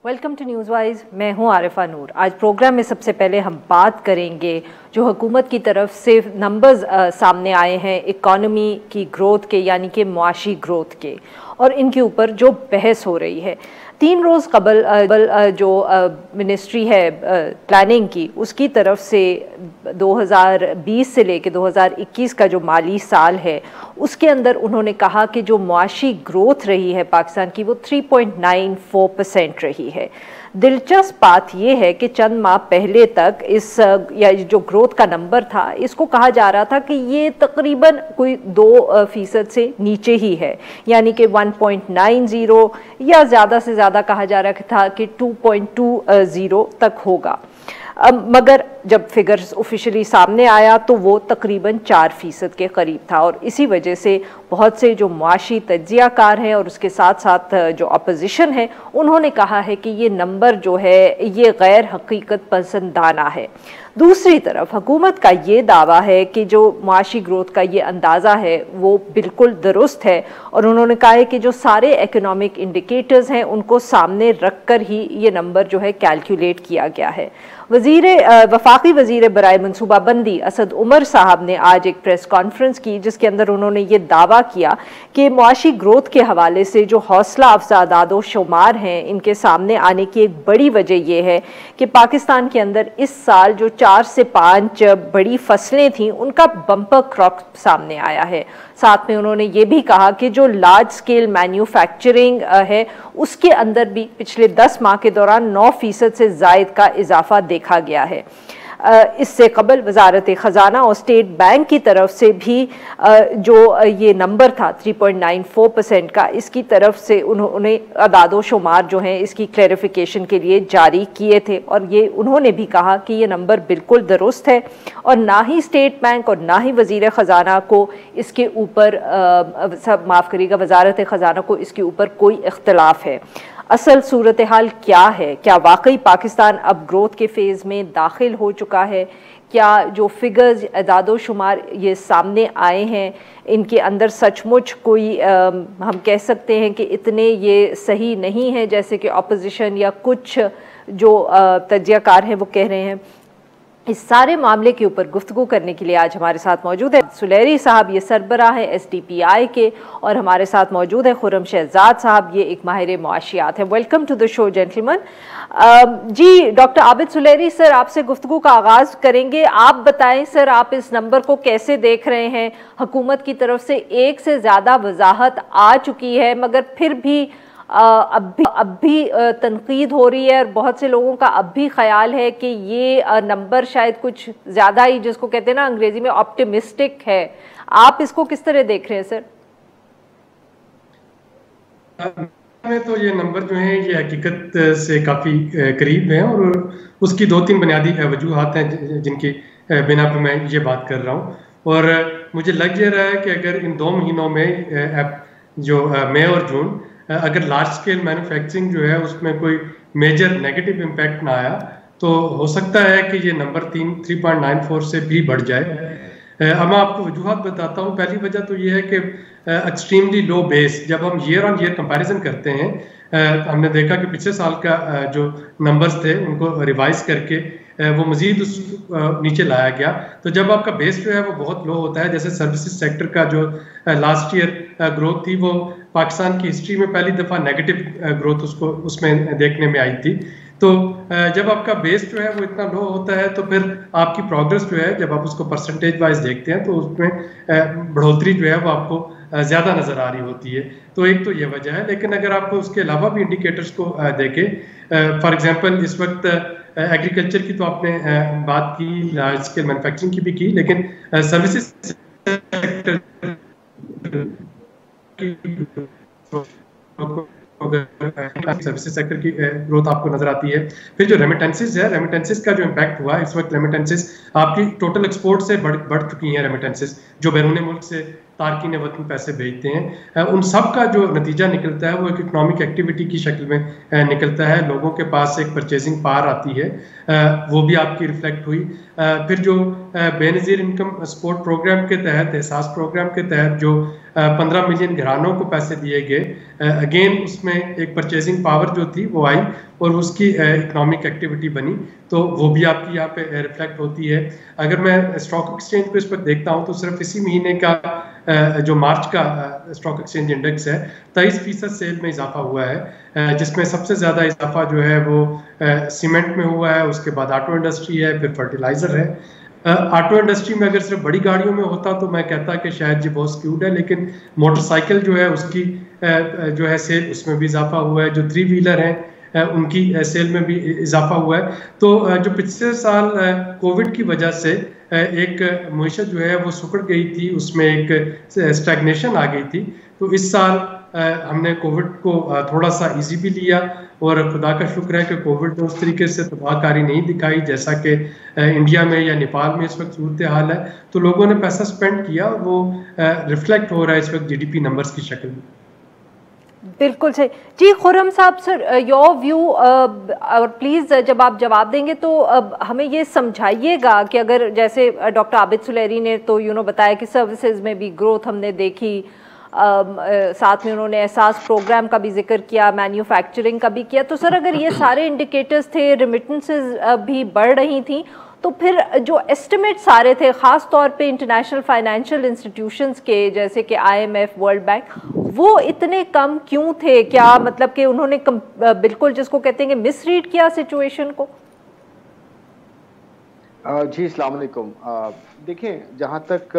Welcome to news wise. मैं हूं आरिफा नूर। आज प्रोग्राम में सबसे पहले हम बात करेंगे जो हुकूमत की तरफ से नंबर्स सामने आए हैं इकॉनमी की ग्रोथ के, यानी कि मुआशी ग्रोथ के, और इनके ऊपर जो बहस हो रही है। 3 रोज़ कबल जो मिनिस्ट्री है प्लानिंग की, उसकी तरफ से 2020 से लेकर 2021 का जो माली साल है उसके अंदर उन्होंने कहा कि जो मुआशी ग्रोथ रही है पाकिस्तान की वो 3.94% रही है। दिलचस्प बात यह है कि चंद माह पहले तक इस या जो ग्रोथ का नंबर था इसको कहा जा रहा था कि ये तकरीबन कोई 2% से नीचे ही है, यानी कि 1.90 या ज़्यादा से ज़्यादा कहा जा रहा था कि 2.20 तक होगा। मगर जब फिगर्स ऑफिशियली सामने आया तो वो तकरीबन 4% के करीब था, और इसी वजह से बहुत से जो मुआशी तज्जियाकार हैं और उसके साथ साथ जो अपोजिशन है उन्होंने कहा है कि ये नंबर जो है ये गैर हकीकत पसंदाना है। दूसरी तरफ हुकूमत का ये दावा है कि जो मुआशी ग्रोथ का ये अंदाज़ा है वो बिल्कुल दुरुस्त है, और उन्होंने कहा है कि जो सारे इकोनॉमिक इंडिकेटर्स हैं उनको सामने रख कर ही ये नंबर जो है कैलकुलेट किया गया है। वफाकी वज़ीर बराए मनसूबाबंदी असद उमर साहब ने आज एक प्रेस कॉन्फ्रेंस की जिसके अंदर उन्होंने ये दावा किया कि मुआशी ग्रोथ के हवाले से जो हौसला अफजा आदाद शुमार हैं इनके सामने आने की एक बड़ी वजह यह है कि पाकिस्तान के अंदर इस साल जो 4 से 5 बड़ी फसलें थीं उनका बम्पर क्रॉप सामने आया है। साथ में उन्होंने ये भी कहा कि जो लार्ज स्केल मैन्युफैक्चरिंग है उसके अंदर भी पिछले 10 माह के दौरान 9% से ज़ायद का इजाफा देखा गया है। इससे कबल वजारत ख़जाना और स्टेट बैंक की तरफ से भी जो ये नंबर था 3.94% का, इसकी तरफ से उन्होंने अदादो शुमार जो हैं इसकी क्लैरिफिकेशन के लिए जारी किए थे, और ये उन्होंने भी कहा कि ये नंबर बिल्कुल दुरुस्त है और ना ही स्टेट बैंक और ना ही वज़ीर ख़जाना को इसके ऊपर माफ़ करिएगा वजारत ख़जाना को इसके ऊपर कोई इख्तलाफ है। असल सूरत हाल क्या है? क्या वाकई पाकिस्तान अब ग्रोथ के फेज़ में दाखिल हो चुका है? क्या जो फिगर्स अदादो शुमार ये सामने आए हैं इनके अंदर सचमुच कोई हम कह सकते हैं कि इतने ये सही नहीं है जैसे कि अपोजिशन या कुछ जो तज्जियाकार हैं वो कह रहे हैं? इस सारे मामले के ऊपर गुफ्तगू करने के लिए आज हमारे साथ मौजूद है सुलेरी साहब, ये सरबराह है SDPI के, और हमारे साथ मौजूद है खुर्रम शहजाद साहब, ये एक माहिर मुआशियात है। Welcome to the show gentleman. जी डॉक्टर आबिद सुलेरी सर, आपसे गुफ्तगू का आगाज़ करेंगे। आप बताएं सर, आप इस नंबर को कैसे देख रहे हैं? हुकूमत की तरफ से एक से ज़्यादा वजाहत आ चुकी है मगर फिर भी अब भी तनकीद हो रही है, और बहुत से लोगों का अब भी ख्याल है कि ये नंबर शायद कुछ ज़्यादा ही, जिसको कहते हैं ना अंग्रेजी में, ऑप्टिमिस्टिक है। आप इसको किस तरह देख रहे हैं सर? में तो ये नंबर जो है ये हकीकत से काफ़ी करीब है, और उसकी 2-3 बुनियादी वजूहात हैं जिनकी बिना पर मैं ये बात कर रहा हूँ। और मुझे लग ये रहा है कि अगर इन 2 महीनों में जो मई और जून अगर लार्ज स्केल मैन्युफैक्चरिंग जो है उसमें कोई मेजर नेगेटिव इम्पैक्ट ना आया तो हो सकता है कि ये नंबर 3.94 से भी बढ़ जाए। अब मैं आपको वजूहात बताता हूँ। पहली वजह तो ये है कि एक्सट्रीमली लो बेस, जब हम ईयर ऑन ईयर कंपैरिजन करते हैं हमने देखा कि पिछले साल का जो नंबर्स थे उनको रिवाइज करके वो मजीद उस नीचे लाया गया। तो जब आपका बेस जो है वो बहुत लो होता है, जैसे सर्विसेज सेक्टर का जो लास्ट ईयर ग्रोथ थी वो पाकिस्तान की हिस्ट्री में पहली दफ़ा नेगेटिव ग्रोथ उसमें देखने में आई थी। तो जब आपका बेस जो है वो इतना लो होता है तो फिर आपकी प्रोग्रेस जो है जब आप उसको परसेंटेज वाइज देखते हैं तो उसमें बढ़ोतरी जो है वो आपको ज़्यादा नज़र आ रही होती है। तो एक तो ये वजह है, लेकिन अगर आप उसके अलावा भी इंडिकेटर्स को देखें, फॉर एग्जांपल इस वक्त एग्रीकल्चर की तो आपने बात की, लार्ज स्केल मैन्युफैक्चरिंग की भी की, लेकिन सर्विसेज सेक्टर सर्विसेज सेक्टर की ग्रोथ आपको नजर आती है। फिर जो रेमिटेंसेस है, रेमिटेंसेस का जो इम्पैक्ट हुआ इस वक्त, रेमिटेंसेस आपकी टोटल एक्सपोर्ट से बढ़ चुकी हैं। रेमिटेंसेस जो बैरून मुल्क से तारकीन वतन पैसे भेजते हैं, उन सब का जो नतीजा निकलता है वो एक इकोनॉमिक एक्टिविटी की शक्ल में निकलता है। लोगों के पास एक परचेजिंग पावर आती है, वो भी आपकी रिफ्लेक्ट हुई। फिर जो बेनज़ीर इनकम सपोर्ट प्रोग्राम के तहत, एहसास प्रोग्राम के तहत जो 15 मिलियन घरानों को पैसे दिए गए, अगेन उसमें एक परचेजिंग पावर जो थी वो आई और उसकी इकोनॉमिक एक्टिविटी बनी, तो वो भी आपकी यहाँ पे रिफ्लेक्ट होती है। अगर मैं स्टॉक एक्सचेंज पे इस पर देखता हूँ तो सिर्फ इसी महीने का जो मार्च का स्टॉक एक्सचेंज इंडेक्स है 23% सेल में इजाफा हुआ है, जिसमें सबसे ज़्यादा इजाफा जो है वो सीमेंट में हुआ है, उसके बाद ऑटो इंडस्ट्री है, फिर फर्टिलाइजर है। ऑटो इंडस्ट्री में अगर सिर्फ बड़ी गाड़ियों में होता तो मैं कहता कि शायद ये बहुत स्क्यूड है, लेकिन मोटरसाइकिल जो है उसकी जो है सेल उसमें भी इजाफा हुआ है, जो 3 व्हीलर हैं उनकी सेल में भी इजाफा हुआ है। तो जो पिछले साल कोविड की वजह से एक मईशत जो है वो सुकड़ गई थी, उसमें एक स्टैग्नेशन आ गई थी, तो इस साल हमने कोविड को थोड़ा सा इजी भी लिया और खुदा का शुक्र है कि कोविड ने उस तरीके से तबाहकारी नहीं दिखाई जैसा कि इंडिया में या नेपाल में इस वक्त सूरत हाल है। तो लोगों ने पैसा स्पेंड किया, वो रिफ्लेक्ट हो रहा है इस वक्त जीडीपी नंबर्स की शक्ल में। बिल्कुल सही जी। खुर्रम साहब, सर योर व्यू, और प्लीज़ जब आप जवाब देंगे तो हमें ये समझाइएगा कि अगर जैसे डॉक्टर आबिद सुलेरी ने तो बताया कि सर्विसेज में भी ग्रोथ हमने देखी, साथ में उन्होंने एहसास प्रोग्राम का भी जिक्र किया, मैन्युफैक्चरिंग का भी किया, तो सर अगर ये सारे इंडिकेटर्स थे, रिमिटेंसेस भी बढ़ रही थी, तो फिर जो एस्टिमेट सारे थे ख़ास तौर पे इंटरनेशनल फाइनेंशियल इंस्टीट्यूशंस के जैसे कि IMF, वर्ल्ड बैंक, वो इतने कम क्यों थे? क्या मतलब कि उन्होंने बिल्कुल जिसको कहते हैं कि मिसरीड किया सिचुएशन को? जी अस्सलाम वालेकुम। देखिए, जहाँ तक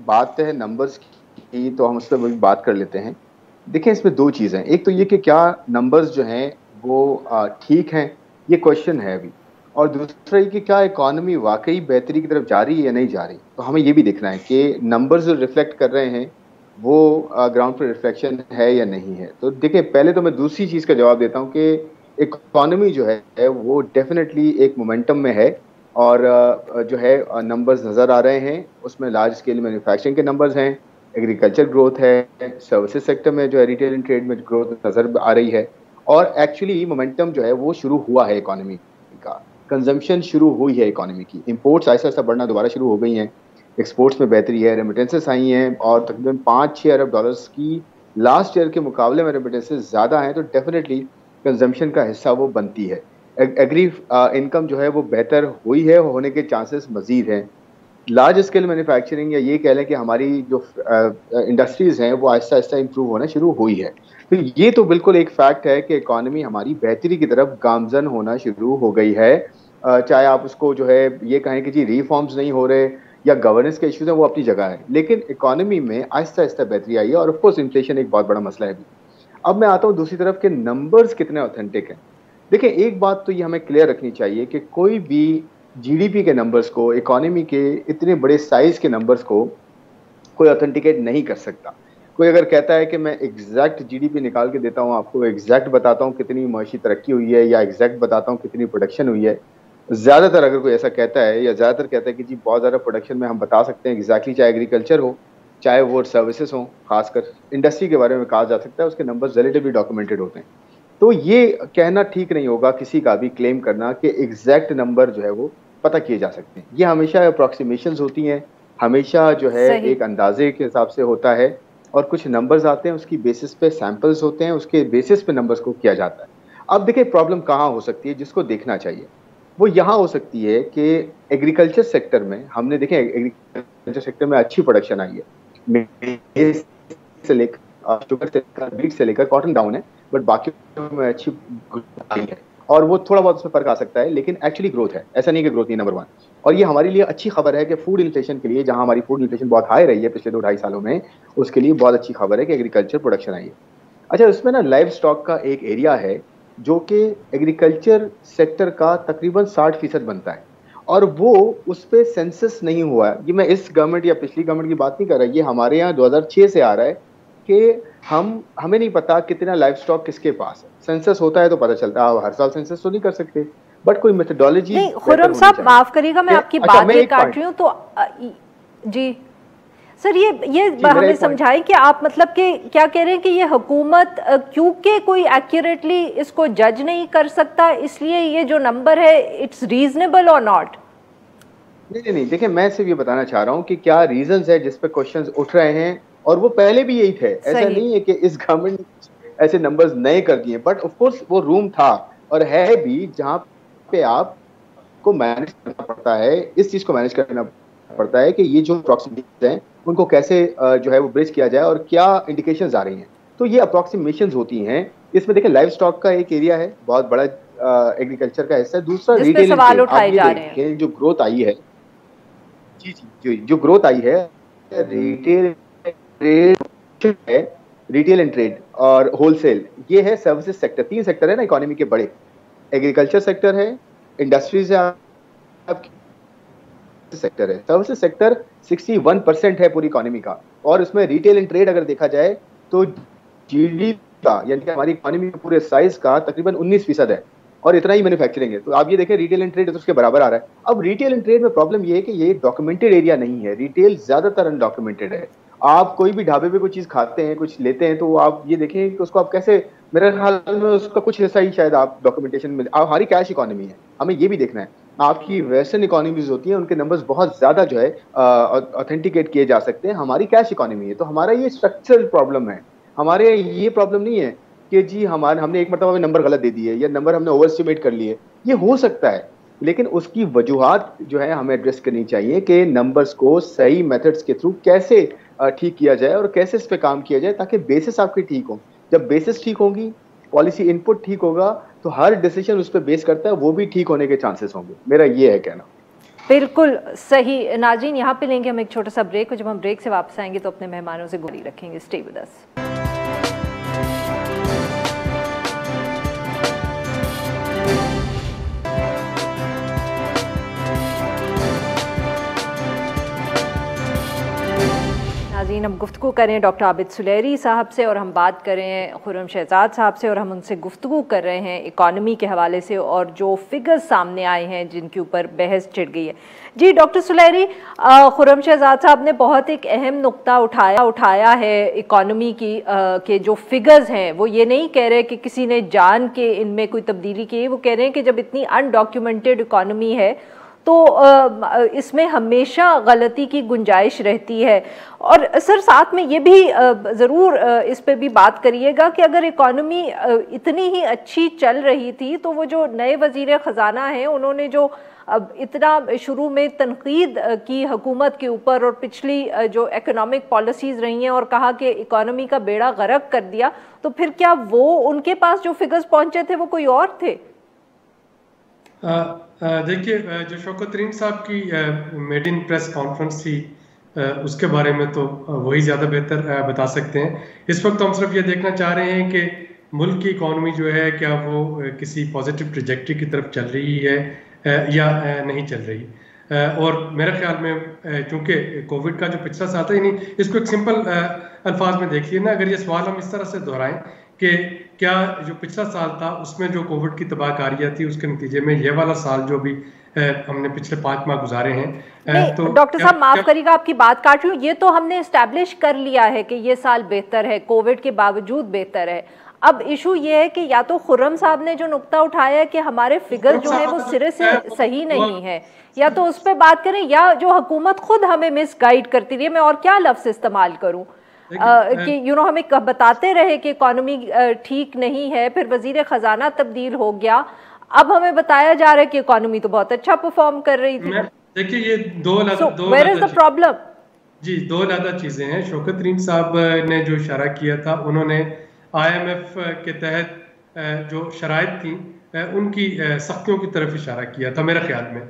बात है नंबर्स की तो हम उस पर बात कर लेते हैं। देखिए, इसमें दो चीज़ें, एक तो ये कि क्या नंबर्स जो हैं वो ठीक हैं, ये क्वेश्चन है अभी, और दूसरा ये कि क्या इकॉनमी वाकई बेहतरी की तरफ जा रही है या नहीं जा रही। तो हमें ये भी देखना है कि नंबर्स जो रिफ्लेक्ट कर रहे हैं वो ग्राउंड पर रिफ्लेक्शन है या नहीं है। तो देखिए, पहले तो मैं दूसरी चीज़ का जवाब देता हूँ कि इकॉनमी जो है वो डेफिनेटली एक मोमेंटम में है, और जो है नंबर्स नज़र आ रहे हैं, उसमें लार्ज स्केल मैन्युफैक्चरिंग के नंबर्स हैं, एग्रीकल्चर ग्रोथ है, सर्विसेज सेक्टर में जो है रिटेल एंड ट्रेड में ग्रोथ नज़र आ रही है, और एक्चुअली मोमेंटम जो है वो शुरू हुआ है इकोनॉमी का, कंजम्पशन शुरू हुई है इकोनॉमी की, इंपोर्ट्स आहिस्ता आहिस्ता बढ़ना दोबारा शुरू हो गई हैं, एक्सपोर्ट्स में बेहतरी है, रेमिटेंसेस आई हैं, और तकरीबन 5-6 अरब डॉलर्स की लास्ट ईयर के मुकाबले में रेमिटेंसेस ज़्यादा हैं, तो डेफिनेटली कंजम्पशन का हिस्सा वो बनती है। एग्री इनकम जो है वो बेहतर हुई है, होने के चांसेस मज़ीद हैं। लार्ज स्केल मैन्युफैक्चरिंग, या ये कह लें कि हमारी जो इंडस्ट्रीज़ हैं वो आहिस्ता आहिस्ता इंप्रूव होना शुरू हुई है। तो ये तो बिल्कुल एक फैक्ट है कि इकॉनमी हमारी बेहतरी की तरफ गामजन होना शुरू हो गई है। चाहे आप उसको जो है ये कहें कि जी रिफॉर्म्स नहीं हो रहे या गवर्नेंस के इश्यूज हैं, वो अपनी जगह है, लेकिन इकॉनमी में आहिस्ता आहिस्ता बेहतरी आई है, और ऑफकोर्स इन्फ्लेशन एक बहुत बड़ा मसला है भी। अब मैं आता हूँ दूसरी तरफ के नंबर्स कितने ऑथेंटिक हैं। देखिए, एक बात तो ये हमें क्लियर रखनी चाहिए कि कोई भी जीडीपी के नंबर्स को, इकोनॉमी के इतने बड़े साइज के नंबर्स को कोई ऑथेंटिकेट नहीं कर सकता। कोई अगर कहता है कि मैं एग्जैक्ट जीडीपी निकाल के देता हूँ आपको, एग्जैक्ट बताता हूँ कितनी माशी तरक्की हुई है, या एग्जैक्ट बताता हूँ कितनी प्रोडक्शन हुई है, ज़्यादातर अगर कोई ऐसा कहता है, या ज़्यादातर कहता है कि जी बहुत ज़्यादा प्रोडक्शन में हम बता सकते हैं एग्जैक्टली, चाहे एग्रीकल्चर हो चाहे वो सर्विसेज हो, खासकर इंडस्ट्री के बारे में कहा जा सकता है, उसके नंबर्स रिलेटिवली डॉक्यूमेंटेड होते हैं। तो ये कहना ठीक नहीं होगा किसी का भी क्लेम करना कि एग्जैक्ट नंबर जो है वो पता किए जा सकते हैं। ये हमेशा अप्रॉक्सीमेशंस होती हैं, हमेशा जो है एक अंदाजे के हिसाब से होता है, और कुछ नंबर्स आते हैं, उसकी बेसिस पे सैंपल्स होते हैं, उसके बेसिस पे नंबर्स को किया जाता है। अब देखिए, प्रॉब्लम कहाँ हो सकती है जिसको देखना चाहिए, वो यहाँ हो सकती है कि एग्रीकल्चर सेक्टर में हमने देखे, एग्रीकल्चर सेक्टर में अच्छी प्रोडक्शन आई है, से लेकर शुगर से लेकर बीट से लेकर कॉटन डाउन है, बट बाकी में अच्छी आई है, और वो थोड़ा बहुत उसमें फर्क आ सकता है, लेकिन एक्चुअली ग्रोथ है, ऐसा नहीं कि ग्रोथ नहीं, नंबर 1। और ये हमारे लिए अच्छी खबर है कि फूड इन्फ्लेशन के लिए, जहां हमारी फूड इन्फ्लेशन बहुत हाई रही है पिछले 2-2.5 सालों में, उसके लिए बहुत अच्छी खबर है कि एग्रीकल्चर प्रोडक्शन आई है। अच्छा, उसमें ना लाइव स्टॉक का एक एरिया है जो कि एग्रीकल्चर सेक्टर का तकरीबन 60% बनता है, और वो उस पर सेंसस नहीं हुआ है। ये मैं इस गवर्नमेंट या पिछली गवर्नमेंट की बात नहीं कर रहा, ये हमारे यहाँ 2006 से आ रहा है कि हमें नहीं पता कितना लाइव स्टॉक किसके पास है। सेंसस होता है तो पता चलता है, हर साल सेंसस तो नहीं कर सकते, बट कोई मेथोडोलॉजी नहीं। खुर्रम साहब, माफ करिएगा, मैं आपकी बात ये काट रही हूँ, तो जी सर, ये हमें समझाएं कि आप मतलब कि क्या कह रहे हैं कि ये हुकूमत क्योंकि कोई एक्यूरेटली इसको जज नहीं कर सकता, इसलिए ये जो नंबर है इट्स रीजनेबल और नॉट? नहीं, देखिए, मैं सिर्फ ये बताना चाह रहा हूँ कि क्या रीजंस है जिस पे क्वेश्चंस उठ रहे हैं, और वो पहले भी यही थे। ऐसा नहीं है कि इस गवर्नमेंट ऐसे नंबर्स नए कर दिए, बट ऑफ कोर्स वो रूम था और है भी जहाँ पे आपको मैनेज करना पड़ता है, इस चीज को मैनेज करना पड़ता है कि ये जो अप्रोक्सीमेशन हैं उनको कैसे जो है वो ब्रिज किया जाए और क्या इंडिकेशंस आ रही हैं। तो ये अप्रोक्सीमेशंस होती हैं। इसमें देखिए लाइव स्टॉक का एक एरिया है, बहुत बड़ा एग्रीकल्चर का हिस्सा है। दूसरा रिटेल, सवाल उठाए जा रहे हैं। जो ग्रोथ आई है, जो ग्रोथ आई है रिटेल ट्रेड है, रिटेल एंड ट्रेड और होलसेल, ये है सर्विसेज सेक्टर। 3 सेक्टर है ना इकोनॉमी के बड़े, एग्रीकल्चर सेक्टर है, इंडस्ट्रीज है, सेक्टर है। सर्विसेज सेक्टर 61% है पूरी इकोनॉमी का, और उसमें रिटेल एंड ट्रेड अगर देखा जाए तो जीडीपी का, यानी कि हमारी इकोनॉमी के पूरे साइज का तकरीबन 19% है, और इतना ही मैन्युफैक्चरिंग है। तो आप ये देखें रिटेल एंड ट्रेड तो उसके बराबर आ रहा है। अब रिटेल एंड ट्रेड में प्रॉब्लम ये है कि ये डॉक्यूमेंटेड एरिया नहीं है, रिटेल ज्यादातर अनडॉक्यूमेंटेड है। आप कोई भी ढाबे पे कोई चीज खाते हैं, कुछ लेते हैं, तो आप ये देखें कि उसको आप कैसे, मेरे ख्याल में उसका कुछ हिस्सा ही शायद आप डॉक्यूमेंटेशन में, हमारी कैश इकोनॉमी है, हमें ये भी देखना है। आपकी वेस्टर्न इकोनॉमीज होती हैं, उनके नंबर्स बहुत ज्यादा जो है ऑथेंटिकेट किए जा सकते हैं, हमारी कैश इकोनॉमी है। तो हमारा ये स्ट्रक्चरल प्रॉब्लम है, हमारे ये प्रॉब्लम नहीं है कि जी हमने एक मरतबा में नंबर गलत दे दिए या नंबर हमने ओवर एस्टिमेट कर लिए। ये हो सकता है, लेकिन उसकी वजूहात जो है हमें एड्रेस करनी चाहिए कि नंबर्स को सही मेथड्स के थ्रू कैसे ठीक किया जाए और कैसे इस पे काम किया जाए ताकि बेसिस आपकी ठीक हो। जब बेसिस ठीक होगी, पॉलिसी इनपुट ठीक होगा, तो हर डिसीजन उस पर बेस करता है, वो भी ठीक होने के चांसेस होंगे। मेरा ये है कहना। बिल्कुल सही। नाज़रीन, यहाँ पे लेंगे हम एक छोटा सा ब्रेक, और जब हम ब्रेक से वापस आएंगे तो अपने मेहमानों से गुफ्तगू रखेंगे। स्टे विद अस। नाज़रीन, हम गुफ्तगू करें डॉक्टर आबिद सुलेरी साहब से, और हम बात करें खुर्रम शहजाद साहब से, और हम उनसे गुफ्तगू कर रहे हैं इकॉनमी के हवाले से और जो फिगर्स सामने आए हैं जिनके ऊपर बहस छिड़ गई है। जी डॉक्टर सुलेरी, खुर्रम शहजाद साहब ने बहुत एक अहम नुक्ता उठाया है इकॉनमी की, के जो फिगर्स हैं वो ये नहीं कह रहे कि किसी ने जान के इनमें कोई तब्दीली की है, वो कह रहे हैं कि जब इतनी अनडॉक्यूमेंटेड इकॉनमी है तो इसमें हमेशा गलती की गुंजाइश रहती है। और सर साथ में ये भी ज़रूर इस पे भी बात करिएगा कि अगर इकॉनमी इतनी ही अच्छी चल रही थी तो वो जो नए वज़ीर ख़जाना हैं उन्होंने जो अब इतना शुरू में तनकीद की हुकूमत के ऊपर और पिछली जो इकोनॉमिक पॉलिसीज़ रही हैं और कहा कि इकॉनमी का बेड़ा गर्क कर दिया, तो फिर क्या वो उनके पास जो फिगर्स पहुँचे थे वो कोई और थे? देखिए, जो शौकत तरीन साहब की मेड इन प्रेस कॉन्फ्रेंस थी, उसके बारे में तो वही ज़्यादा बेहतर बता सकते हैं। इस वक्त हम सिर्फ ये देखना चाह रहे हैं कि मुल्क की इकॉनमी जो है क्या वो किसी पॉजिटिव ट्रैजेक्टरी की तरफ चल रही है या नहीं चल रही। और मेरे ख्याल में चूँकि कोविड का जो पिछला साल था, यानी इसको एक सिंपल अल्फाज में देखिए ना, अगर ये सवाल हम इस तरह से दोहराएं कि क्या जो पिछला साल था उसमें जो कोविड की तबाहकारियाँ थी उसके नतीजे में ये वाला साल जो भी हमने पिछले 5 माह गुजारे हैं, तो डॉक्टर साहब माफ करिएगा आपकी बात काट रही हूँ, ये तो हमने एस्टैब्लिश कर लिया है कि ये साल बेहतर है, कोविड के बावजूद बेहतर है। अब इशू ये है कि या तो खुर्रम साहब ने जो नुक्ता उठाया है कि हमारे फिगर जो है वो सिरे से सही नहीं है, या तो उस पर बात करें, या जो हुकूमत खुद हमें मिसगाइड करती रही है। मैं और क्या लफ्ज़ इस्तेमाल करूँ कि हमें बताते रहे कि इकॉनमी ठीक नहीं है, फिर वजीर ख़जाना तब्दील हो गया, अब हमें बताया जा रहा है कि इकॉनमी तो बहुत अच्छा परफॉर्म कर रही थी। देखिए ये दो प्रॉब्लम जी, दो ज़्यादा चीज़ें हैं। शौकत तरीन साहब ने जो इशारा किया था, उन्होंने IMF के तहत जो शराइत थी उनकी सख्तियों की तरफ इशारा किया था। मेरे ख्याल में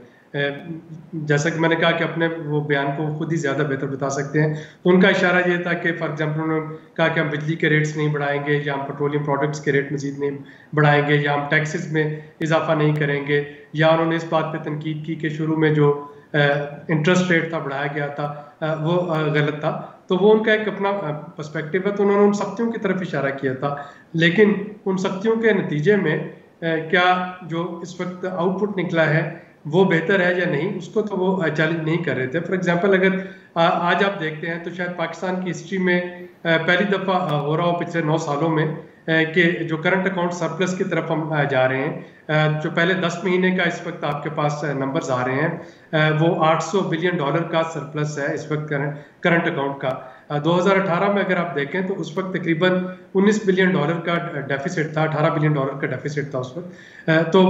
जैसा कि मैंने कहा कि अपने वो बयान को खुद ही ज़्यादा बेहतर बता सकते हैं, तो उनका इशारा ये था कि फॉर एग्जांपल उन्होंने कहा कि हम बिजली के रेट्स नहीं बढ़ाएंगे, या हम पेट्रोलियम प्रोडक्ट्स के रेट मज़ीद नहीं बढ़ाएंगे, या हम टैक्सेस में इजाफा नहीं करेंगे, या उन्होंने इस बात पे तनकीद की कि शुरू में जो इंटरेस्ट रेट था बढ़ाया गया था वो गलत था। तो वो उनका एक अपना पर्सपेक्टिव है, तो उन्होंने उन सख्तियों की तरफ इशारा किया था। लेकिन उन सख्तियों के नतीजे में क्या जो इस वक्त आउटपुट निकला है वो बेहतर है या नहीं, उसको तो वो चैलेंज नहीं कर रहे थे। फॉर एग्जांपल अगर आज आप देखते हैं तो शायद पाकिस्तान की हिस्ट्री में पहली दफ़ा हो रहा हो पिछले 9 सालों में कि जो करंट अकाउंट सरप्लस की तरफ हम जा रहे हैं। जो पहले 10 महीने का इस वक्त आपके पास नंबर्स आ रहे हैं, वो $800 बिलियन का सरप्लस है इस वक्त करंट अकाउंट का। 2018 में अगर आप देखें तो उस वक्त तकरीबन $19 बिलियन का डेफिसिट था, $18 बिलियन का डेफिसिट था उस वक्त। तो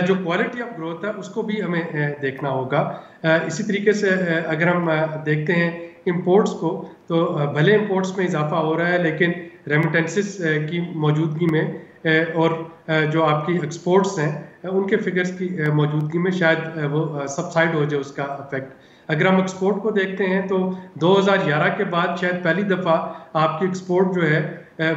जो क्वालिटी ऑफ ग्रोथ है उसको भी हमें देखना होगा। इसी तरीके से अगर हम देखते हैं इंपोर्ट्स को, तो भले इंपोर्ट्स में इजाफा हो रहा है लेकिन रेमिटेंसेस की मौजूदगी में और जो आपकी एक्सपोर्ट्स हैं उनके फिगर्स की मौजूदगी में शायद वो सबसाइड हो जाए उसका इफेक्ट। अगर हम एक्सपोर्ट को देखते हैं तो 2011 के बाद शायद पहली दफ़ा आपकी एक्सपोर्ट जो है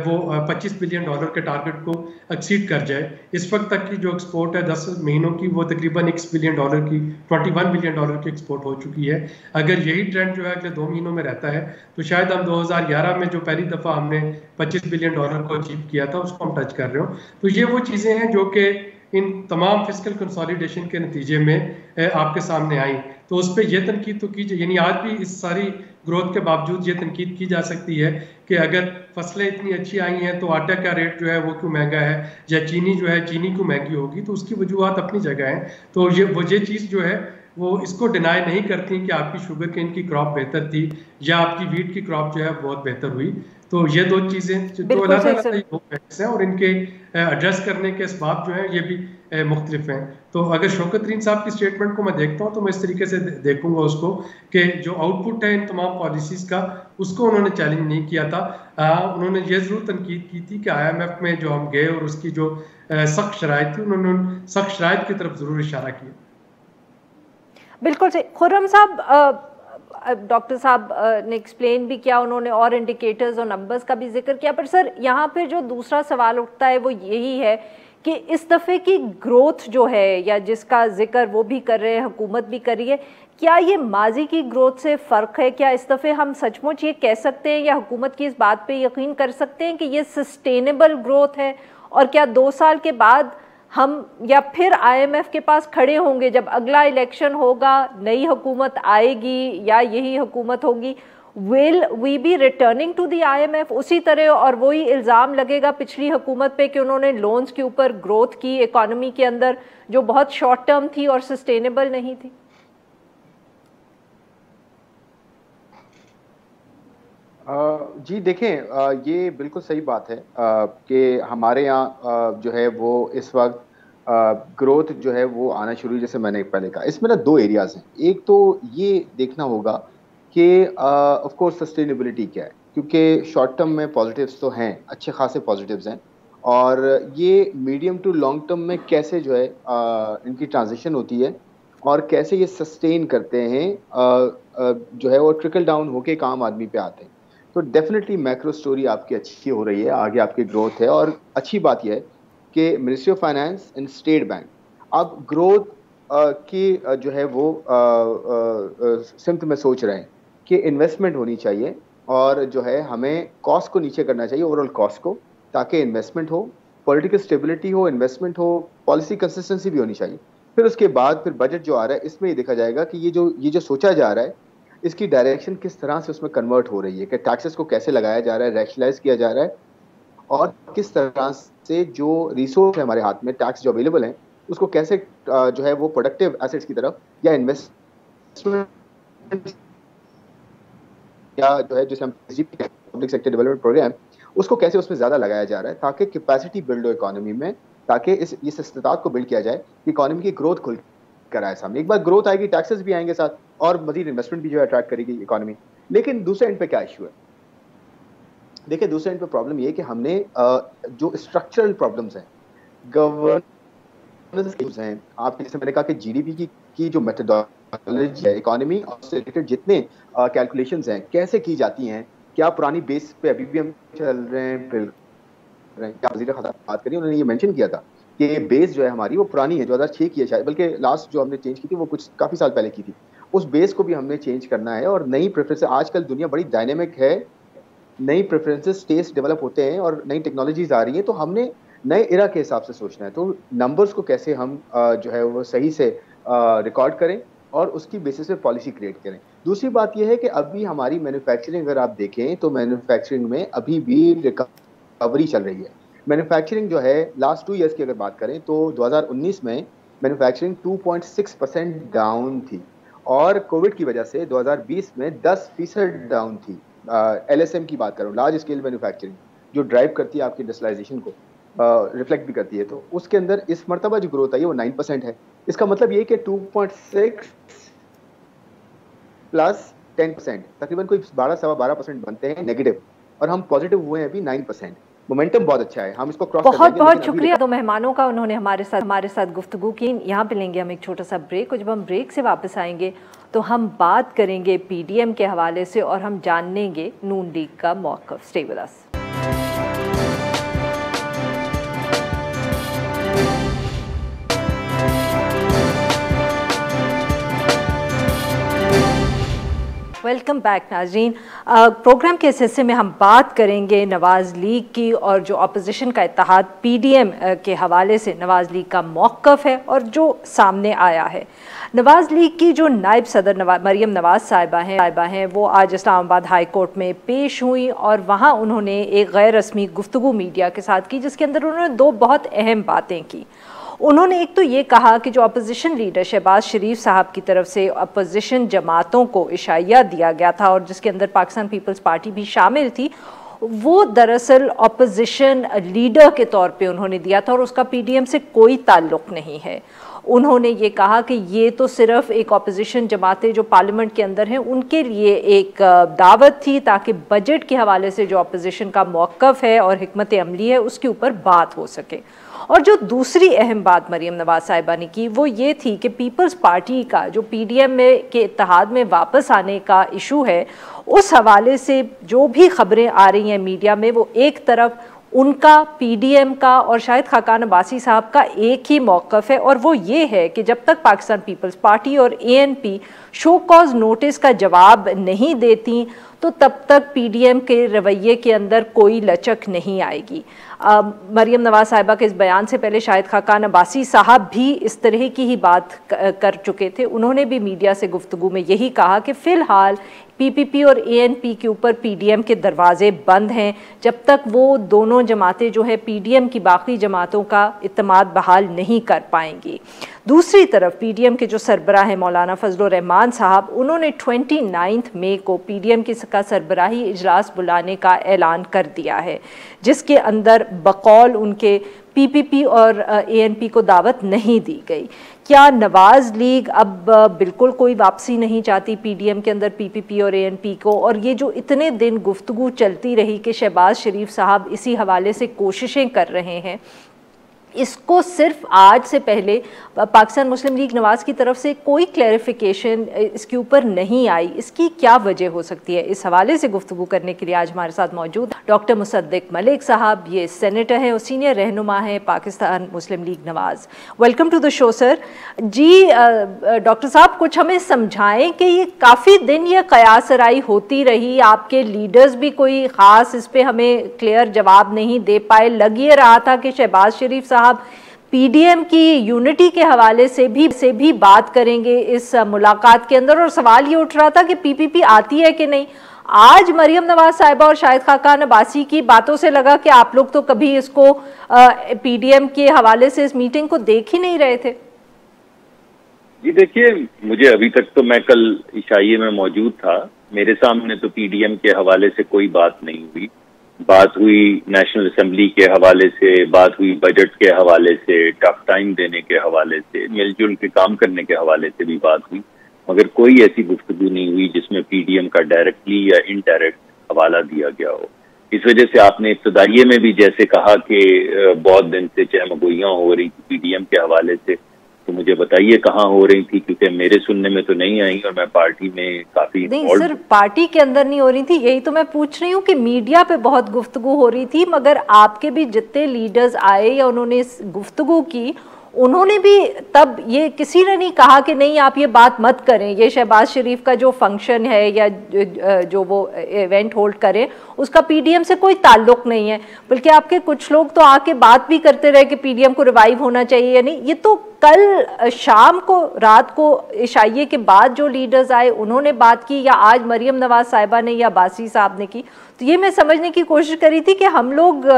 वो $25 बिलियन के टारगेट को एक्सीड कर जाए। इस वक्त तक की जो एक्सपोर्ट है 10 महीनों की वो तकरीबन $1 बिलियन की, $21 बिलियन की एक्सपोर्ट हो चुकी है। अगर यही ट्रेंड जो है अगले 2 महीनों में रहता है तो शायद हम 2011 में जो पहली दफ़ा हमने $25 बिलियन को अचीव किया था उसको हम टच कर रहे हो। तो ये वो चीज़ें हैं जो कि इन तमाम फिस्कल कंसोलिडेशन के नतीजे में आपके सामने आई। तो उस पर यह तनकीद तो की, यानी आज भी इस सारी ग्रोथ के बावजूद ये तनकीद की जा सकती है कि अगर फसलें इतनी अच्छी आई हैं तो आटा का रेट जो है वो क्यों महंगा है, या चीनी जो है चीनी क्यों महंगी होगी। तो उसकी वजूहत अपनी जगह हैं। तो ये चीज़ जो है वो इसको डिनाई नहीं करती कि आपकी शुगर केन की क्रॉप बेहतर थी या आपकी वीट की क्रॉप जो है बहुत बेहतर हुई। तो ये दो चीज़ें जो अलग-अलग हैं और इनके एड्रेस करने के इसबाब जो हैं ये भी मुख्तलिफ हैं। तो अगर शौकत तरीन साहब की स्टेटमेंट को मैं देखता हूँ तो मैं इस तरीके से देखूंगा उसको कि जो आउटपुट है इन तमाम पॉलिसीज़ का उसको उन्होंने चैलेंज नहीं किया था। उन्होंने ये ज़रूर तनकीद की थी कि IMF में जो हम गए और उसकी जो सख्त शराइत थी उन्होंने सख्त शराइत की तरफ ज़रूर इशारा किया। बिल्कुल सही। खुर्रम साहब, डॉक्टर साहब ने एक्सप्लेन भी किया, उन्होंने और इंडिकेटर्स और नंबर्स का भी जिक्र किया, पर सर यहाँ पे जो दूसरा सवाल उठता है वो यही है कि इस दफ़े की ग्रोथ जो है या जिसका जिक्र वो भी कर रहे हैं, हुकूमत भी कर रही है, क्या ये माजी की ग्रोथ से फ़र्क है? क्या इस दफ़े हम सचमुच ये कह सकते हैं या हुकूमत की इस बात पे यकीन कर सकते हैं कि ये सस्टेनेबल ग्रोथ है? और क्या 2 साल के बाद हम या फिर IMF के पास खड़े होंगे जब अगला इलेक्शन होगा, नई हुकूमत आएगी या यही हुकूमत होगी, will we be returning to the IMF उसी तरह और वही इल्ज़ाम लगेगा पिछली हुकूमत पे कि उन्होंने लोन्स के ऊपर ग्रोथ की इकोनॉमी के अंदर जो बहुत शॉर्ट टर्म थी और सस्टेनेबल नहीं थी? जी देखें, ये बिल्कुल सही बात है कि हमारे यहाँ जो है वो इस वक्त ग्रोथ जो है वो आना शुरू हुई, जैसे मैंने पहले कहा। इसमें ना 2 एरियाज हैं। एक तो ये देखना होगा कि ऑफ कोर्स सस्टेनेबिलिटी क्या है, क्योंकि शॉर्ट टर्म में पॉजिटिव्स तो हैं, अच्छे खासे पॉजिटिव्स हैं, और ये मीडियम टू लॉन्ग टर्म में कैसे जो है इनकी ट्रांजिशन होती है और कैसे ये सस्टेन करते हैं जो है वो ट्रिकल डाउन होके काम आदमी पे आते हैं। तो डेफिनेटली मैक्रो स्टोरी आपकी अच्छी हो रही है, आगे आपकी ग्रोथ है। और अच्छी बात यह है कि ministry of finance and state bank अब ग्रोथ की जो है वो सिमत में सोच रहे हैं कि इन्वेस्टमेंट होनी चाहिए और जो है हमें कॉस्ट को नीचे करना चाहिए, ओवरऑल कॉस्ट को, ताकि इन्वेस्टमेंट हो, पॉलिटिकल स्टेबिलिटी हो, इन्वेस्टमेंट हो, पॉलिसी कंसिस्टेंसी भी होनी चाहिए। फिर उसके बाद फिर बजट जो आ रहा है इसमें ये देखा जाएगा कि ये जो सोचा जा रहा है इसकी डायरेक्शन किस तरह से उसमें कन्वर्ट हो रही है, कि टैक्सेस को कैसे लगाया जा रहा है, रैशनलाइज किया जा रहा है, और किस तरह से जो रिसोर्स है हमारे हाथ में, टैक्स जो अवेलेबल है, उसको कैसे जो है वो प्रोडक्टिव एसेट्स की तरफ या इन्वेस्टमेंट या जो है जिसे हम पब्लिक सेक्टर डेवलपमेंट प्रोग्राम, उसको कैसे उसमें ज़्यादा लगाया जा रहा है ताकि कैपेसिटी बिल्ड हो इकोनॉमी में, ताकि इस इस्तेताद को बिल्ड किया जाए कि इकोनॉमी की ग्रोथ खुल कर आए सामने। एक बार ग्रोथ आएगी, टैक्सेस भी आएंगे साथ और मजीद इन्वेस्टमेंट भी जो है अट्रैक्ट करेगी इकोनॉमी। लेकिन दूसरे एंड पे क्या इशू है? देखिए, दूसरे एंड पे प्रॉब्लम ये है कि हमने जो स्ट्रक्चरल प्रॉब्लम्स हैं, गवर्नेंस हैं, आपके जैसे मैंने कहा कि जीडीपी की जो मेथोडोलॉजी है, इकोनॉमी से रिलेटेड जितने कैलकुलेशंस हैं कैसे की जाती हैं, क्या पुरानी बेस पे अभी भी हम चल रहे हैं? क्या वज़ीर ख़ज़ाना बात करी, उन्होंने ये मेंशन किया था कि बेस जो है हमारी वो पुरानी है, 2006 की है शायद, बल्कि लास्ट जो हमने चेंज की थी वो कुछ काफ़ी साल पहले की थी। उस बेस को भी हमने चेंज करना है और नई प्रेफरेंस, आजकल दुनिया बड़ी डायनेमिक है, नई प्रेफरेंसेस टेस्ट डेवलप होते हैं और नई टेक्नोलॉजीज आ रही हैं, तो हमने नए इरा के हिसाब से सोचना है। तो नंबर्स को कैसे हम जो है वो सही से रिकॉर्ड करें और उसकी बेसिस पे पॉलिसी क्रिएट करें। दूसरी बात यह है कि अभी हमारी मैन्युफैक्चरिंग अगर आप देखें तो मैन्युफैक्चरिंग में अभी भी रिकवरी चल रही है। मैन्युफैक्चरिंग जो है लास्ट 2 ईयर्स की अगर बात करें तो 2019 में मैन्युफैक्चरिंग 2.6% डाउन थी और कोविड की वजह से 2020 में 10% डाउन थी। LSM की बात करूँ, लार्ज स्केल मैन्युफैक्चरिंग, जो ड्राइव करती है आपकी इंडस्ट्रियलाइजेशन को, रिफ्लेक्ट भी करती है, तो उसके अंदर इस मरतबा जो ग्रोथ आई है वो 9% है। इसका मतलब ये कि 2.6 प्लस 10%, तकरीबन कोई 12-12% बनते हैं नेगेटिव, और हम पॉजिटिव हुए हैं अभी 9%। मोमेंटम बहुत अच्छा है, हम इसको क्रॉस कर बहुत बहुत शुक्रिया दो मेहमानों का, उन्होंने हमारे साथ गुफ्तगू की। यहाँ पे लेंगे हम एक छोटा सा ब्रेक, और जब हम ब्रेक से वापस आएंगे तो हम बात करेंगे PDM के हवाले से, और हम जानेंगे नून लीग का मौक़िफ़। Stay with us. Welcome back नाज़रीन। प्रोग्राम के इस हिस्से में हम बात करेंगे नवाज़ लीग की, और जो अपोजिशन का इत्तेहाद PDM के हवाले से नवाज़ लीग का मौक़िफ़ है और जो सामने आया है। नवाज़ लीग की जो नायब सदर मरियम नवाज़ साहिबा हैं वो आज इस्लामाबाद हाई कोर्ट में पेश हुई, और वहाँ उन्होंने एक गैर रस्मी गुफ्तगू मीडिया के साथ की, जिसके अंदर उन्होंने दो बहुत अहम बातें की। उन्होंने एक तो ये कहा कि जो अपोजिशन लीडर शहबाज शरीफ साहब की तरफ से अपोजिशन जमातों को इशाया दिया गया था, और जिसके अंदर पाकिस्तान पीपल्स पार्टी भी शामिल थी, वो दरअसल अपोजिशन लीडर के तौर पे उन्होंने दिया था, और उसका PDM से कोई ताल्लुक़ नहीं है। उन्होंने ये कहा कि ये तो सिर्फ एक अपोजिशन जमातें जो पार्लियामेंट के अंदर हैं उनके लिए एक दावत थी, ताकि बजट के हवाले से जो अपोजिशन का मौक़िफ़ है और हिकमत अमली है उसके ऊपर बात हो सके। और जो दूसरी अहम बात मरियम नवाज़ साहिबा ने की वो ये थी कि पीपल्स पार्टी का जो PDM में के इत्तेहाद में वापस आने का इशू है, उस हवाले से जो भी खबरें आ रही हैं मीडिया में, वो एक तरफ उनका PDM का और शाहिद खाकान अब्बासी साहब का एक ही मौक़िफ़ है, और वो ये है कि जब तक पाकिस्तान पीपल्स पार्टी और ANP शो कॉज नोटिस का जवाब नहीं देती तो तब तक PDM के रवैये के अंदर कोई लचक नहीं आएगी। मरियम नवाज़ साहिबा के इस बयान से पहले शाहिद खाकान अब्बासी साहब भी इस तरह की ही बात कर चुके थे। उन्होंने भी मीडिया से गुफ्तगू में यही कहा कि फ़िलहाल PPP और ANP के ऊपर PDM के दरवाजे बंद हैं, जब तक वो दोनों जमातें जो है PDM की बाकी जमातों का इत्तेमाद बहाल नहीं कर पाएंगी। दूसरी तरफ PDM के जो सरबराह हैं मौलाना फजलुर रहमान साहब, उन्होंने 29 मई को PDM का सरबराही इजलास बुलाने का ऐलान कर दिया है, जिसके अंदर बकौल उनके PPP और ANP को दावत नहीं दी गई। क्या नवाज़ लीग अब बिल्कुल कोई वापसी नहीं चाहती PDM के अंदर PPP और ANP को? और ये जो इतने दिन गुफ्तगू चलती रही कि शहबाज शरीफ साहब इसी हवाले से कोशिशें कर रहे हैं, इसको सिर्फ आज से पहले पाकिस्तान मुस्लिम लीग नवाज़ की तरफ से कोई क्लैरिफिकेशन इसके ऊपर नहीं आई, इसकी क्या वजह हो सकती है? इस हवाले से गुफ्तगू करने के लिए आज हमारे साथ मौजूद डॉक्टर मुसद्दिक मलिक साहब, ये सेनेटर हैं और सीनियर रहनुमा हैं Pakistan Muslim League Nawaz. Welcome to the show sir. जी डॉक्टर साहब, कुछ हमें समझाएं कि ये काफ़ी दिन ये कयासराई होती रही, आपके लीडर्स भी कोई ख़ास इस पर हमें क्लियर जवाब नहीं दे पाए। लग ये रहा था कि शहबाज शरीफ साहब PDM की यूनिटी के हवाले से भी बात करेंगे इस मुलाकात के अंदर, और सवाल ये उठ रहा था कि PPP आती है कि नहीं। आज मरियम नवाज़ साहिबा और शाहिद खाकान अब्बासी की बातों से लगा कि आप लोग तो कभी इसको PDM के हवाले से इस मीटिंग को देख ही नहीं रहे थे। जी देखिए, मुझे अभी तक तो, मैं कल इशाइये में मौजूद था, मेरे सामने तो PDM के हवाले से कोई बात नहीं हुई। बात हुई नेशनल असेंबली के हवाले से, बात हुई बजट के हवाले से, टफ टाइम देने के हवाले से, मिलजुल के काम करने के हवाले से भी बात हुई, मगर कोई ऐसी गुफ्तगू नहीं हुई जिसमें PDM का डायरेक्टली या इनडायरेक्ट हवाला दिया गया हो। इस वजह से आपने इब्तदाइये में भी जैसे कहा कि बहुत दिन से चहमगोइयाँ हो रही थी PDM के हवाले से, तो मुझे बताइए कहाँ हो रही थी, क्योंकि मेरे सुनने में तो नहीं आई, और मैं पार्टी में काफी नहीं सर, पार्टी के अंदर नहीं हो रही थी, यही तो मैं पूछ रही हूँ कि मीडिया पे बहुत गुफ्तगू हो रही थी, मगर आपके भी जितने लीडर्स आए या उन्होंने इस गुफ्तगू की, उन्होंने भी तब ये किसी ने नहीं कहा कि नहीं आप ये बात मत करें, ये शहबाज शरीफ का जो फंक्शन है या जो वो इवेंट होल्ड करें उसका PDM से कोई ताल्लुक नहीं है। बल्कि आपके कुछ लोग तो आके बात भी करते रहे कि PDM को रिवाइव होना चाहिए या नहीं। ये तो कल शाम को, रात को इशाइये के बाद जो लीडर्स आए उन्होंने बात की, या आज मरियम नवाज़ साहिबा ने या अब्बासी साहब ने की। तो ये मैं समझने की कोशिश करी थी कि हम लोग